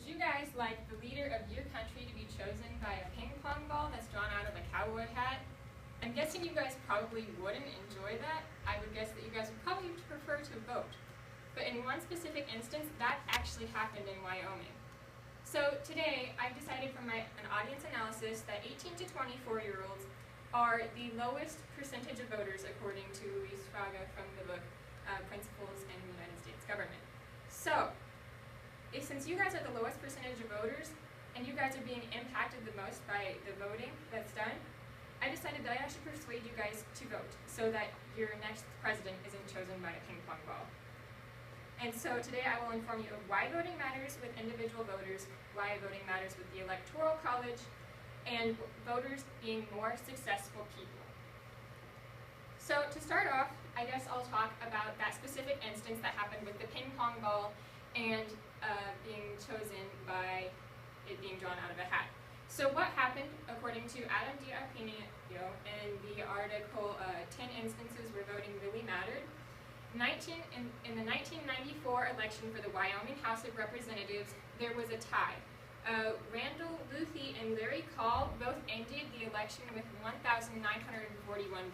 Would you guys like the leader of your country to be chosen by a ping pong ball that's drawn out of a cowboy hat? I'm guessing you guys probably wouldn't enjoy that. I would guess that you guys would probably prefer to vote. But in one specific instance, that actually happened in Wyoming. So today, I've decided from an audience analysis that 18 to 24-year-olds are the lowest percentage of voters according to Luis Fraga from the book Principles in the United States Government. So, since you guys are the lowest percentage of voters, and you guys are being impacted the most by the voting that's done, I decided that I should persuade you guys to vote so that your next president isn't chosen by a ping pong ball. And so today I will inform you of why voting matters with individual voters, why voting matters with the Electoral College, and voters being more successful people. So to start off, I guess I'll talk about that specific instance that happened with the ping pong ball and being chosen by it being drawn out of a hat. So what happened, according to Adam D. Arpino in the article 10 Instances Where Voting Really Mattered, in the 1994 election for the Wyoming House of Representatives, there was a tie. Randall Luthi and Larry Call both ended the election with 1,941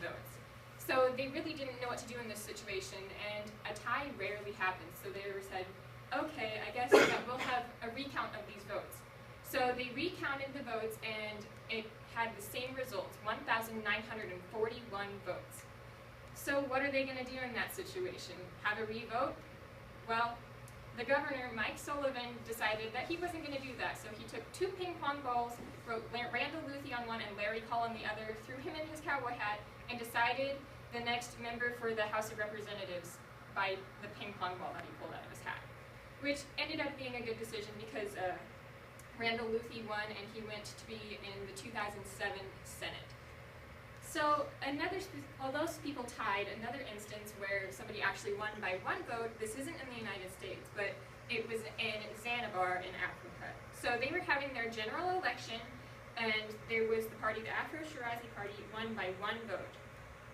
votes. So they really didn't know what to do in this situation, and a tie rarely happens. So they said, okay, I guess that we'll have a recount of these votes. So they recounted the votes, and it had the same results, 1,941 votes. So what are they going to do in that situation? Have a revote? Well, the governor, Mike Sullivan, decided that he wasn't going to do that. So he took two ping pong balls, wrote Randall Luthi on one and Larry Call on the other, threw him in his cowboy hat, and decided the next member for the House of Representatives by the ping pong ball that he pulled out of his hat, which ended up being a good decision because Randall Luthi won and he went to be in the 2007 Senate. So although people tied, another instance where somebody actually won by one vote, this isn't in the United States, but it was in Zanzibar in Africa. So they were having their general election, and there was the party, the Afro-Shirazi Party, won by one vote.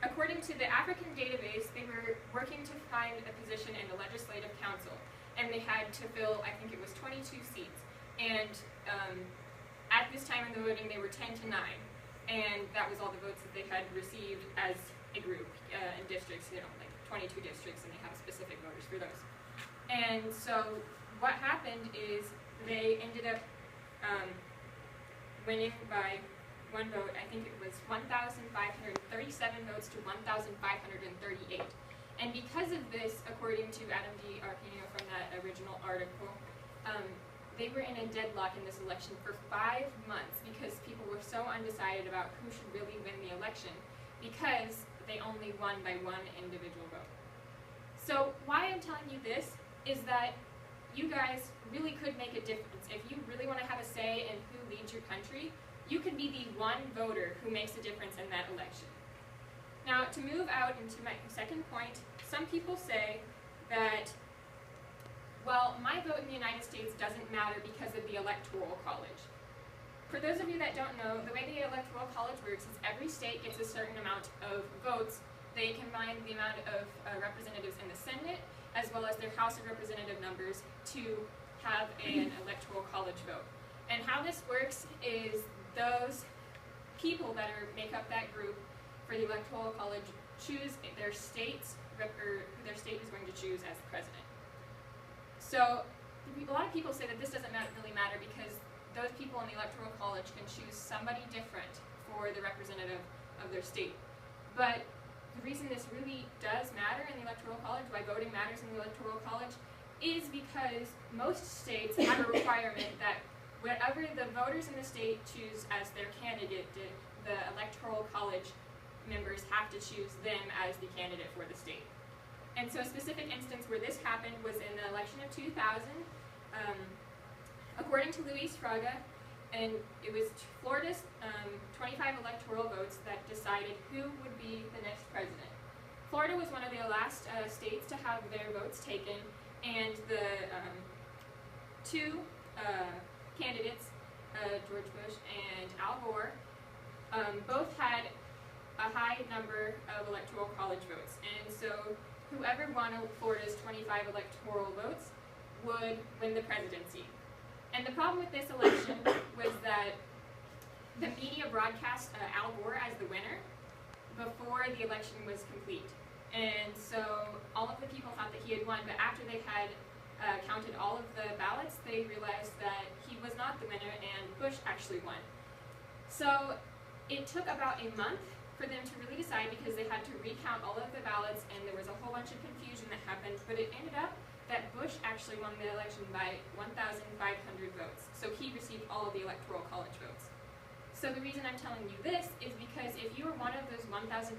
According to the African database, they were working to find a position in the Legislative Council, and they had to fill, I think it was 22 seats. And at this time in the voting, they were 10 to 9. And that was all the votes that they had received as a group in districts, like 22 districts, and they have specific voters for those. And so what happened is they ended up winning by one vote. I think it was 1,537 votes to 1,538. And because of this, according to Adam D. Arpino from that original article, they were in a deadlock in this election for 5 months because people were so undecided about who should really win the election because they only won by one individual vote. So why I'm telling you this is that you guys really could make a difference. If you really want to have a say in who leads your country, you could be the one voter who makes a difference in that election. Now, to move out into my second point, some people say that, well, my vote in the United States doesn't matter because of the Electoral College. For those of you that don't know, the way the Electoral College works is every state gets a certain amount of votes. They combine the amount of representatives in the Senate as well as their House of Representative numbers to have an Electoral College vote. And how this works is those people that make up that group for the Electoral College choose their state's, or who their state is going to choose as the president. So a lot of people say that this doesn't really matter because those people in the Electoral College can choose somebody different for the representative of their state. But the reason this really does matter in the Electoral College, why voting matters in the Electoral College, is because most states have a requirement that whatever the voters in the state choose as their candidate, the Electoral College members have to choose them as the candidate for the state. And so a specific instance where this happened was in the election of 2000. According to Luis Fraga, and it was Florida's 25 electoral votes that decided who would be the next president. Florida was one of the last states to have their votes taken, and the two candidates, George Bush and Al Gore, both had a high number of Electoral College votes. And so whoever won Florida's 25 electoral votes would win the presidency. And the problem with this election was that the media broadcast Al Gore as the winner before the election was complete. And so all of the people thought that he had won, but after they had counted all of the ballots, they realized that he was not the winner and Bush actually won. So it took about a month for them to really decide because they had to recount all of the ballots and there was a whole bunch of confusion that happened, but it ended up that Bush actually won the election by 1,500 votes. So he received all of the Electoral College votes. So the reason I'm telling you this is because if you were one of those 1,500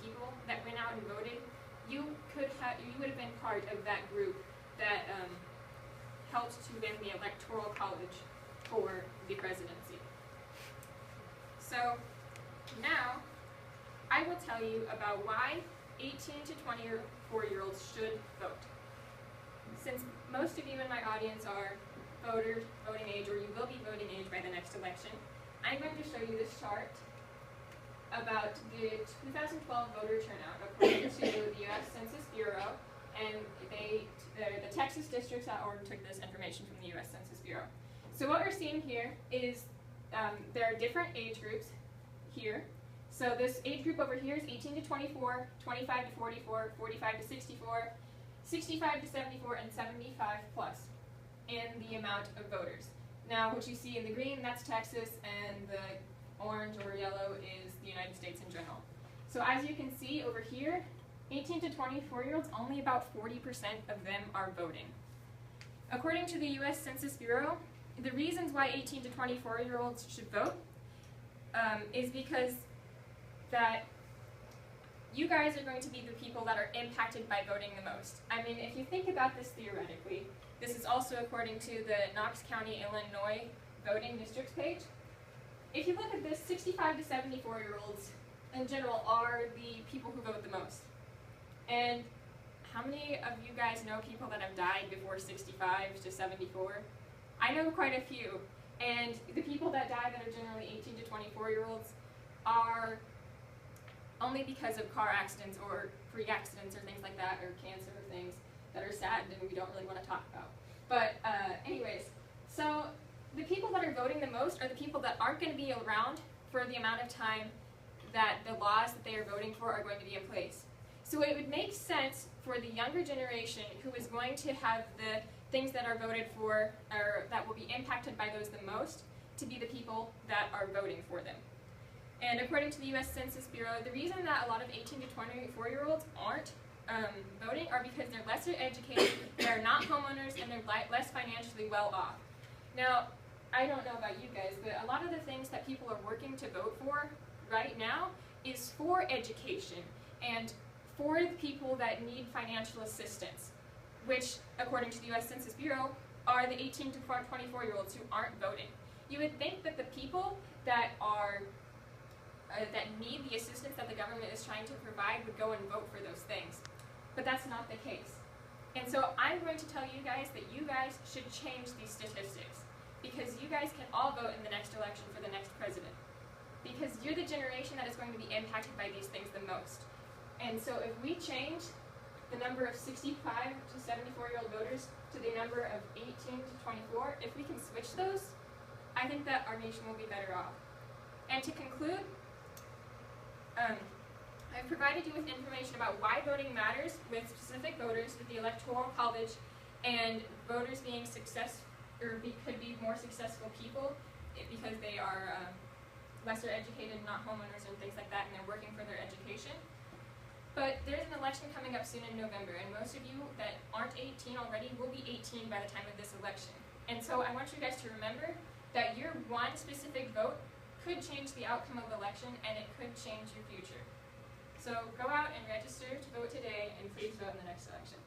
people that went out and voted, you would have been part of that group that helped to win the Electoral College for the presidency. So now I will tell you about why 18 to 24-year-olds should vote. Since most of you in my audience are voters, voting age, or you will be voting age by the next election, I'm going to show you this chart about the 2012 voter turnout according to the U.S. Census Bureau, and the Texas districts that took this information from the U.S. Census Bureau. So what we're seeing here is there are different age groups here. So this age group over here is 18 to 24, 25 to 44, 45 to 64, 65 to 74, and 75 plus in the amount of voters. Now what you see in the green, that's Texas, and the orange or yellow is the United States in general. So as you can see over here, 18 to 24-year-olds, only about 40% of them are voting. According to the U.S. Census Bureau, the reasons why 18 to 24-year-olds should vote is because that you guys are going to be the people that are impacted by voting the most. I mean, if you think about this theoretically, this is also according to the Knox County, Illinois voting districts page. If you look at this, 65 to 74-year-olds in general are the people who vote the most. And how many of you guys know people that have died before 65 to 74? I know quite a few. And the people that die that are generally 18 to 24-year-olds are only because of car accidents or freak accidents or things like that, or cancer or things that are sad and we don't really want to talk about. But anyways, so the people that are voting the most are the people that aren't going to be around for the amount of time that the laws that they are voting for are going to be in place. So it would make sense for the younger generation who is going to have the things that are voted for, or that will be impacted by those the most, to be the people that are voting for them. And according to the U.S. Census Bureau, the reason that a lot of 18 to 24-year-olds aren't voting are because they're lesser educated, they're not homeowners, and they're less financially well off. Now, I don't know about you guys, but a lot of the things that people are working to vote for right now is for education and for the people that need financial assistance, which, according to the U.S. Census Bureau, are the 18 to 24-year-olds who aren't voting. You would think that the people that are that need the assistance that the government is trying to provide would go and vote for those things. But that's not the case. And so I'm going to tell you guys that you guys should change these statistics, because you guys can all vote in the next election for the next president. Because you're the generation that is going to be impacted by these things the most. And so if we change the number of 65 to 74-year-old voters to the number of 18 to 24, if we can switch those, I think that our nation will be better off. And to conclude, I've provided you with information about why voting matters with specific voters with the Electoral College, and voters being could be more successful people because they are lesser educated, not homeowners and things like that, and they're working for their education. But there's an election coming up soon in November, and most of you that aren't 18 already will be 18 by the time of this election. And so I want you guys to remember that your one specific vote could change the outcome of the election, and it could change your future. So go out and register to vote today, and please vote in the next election.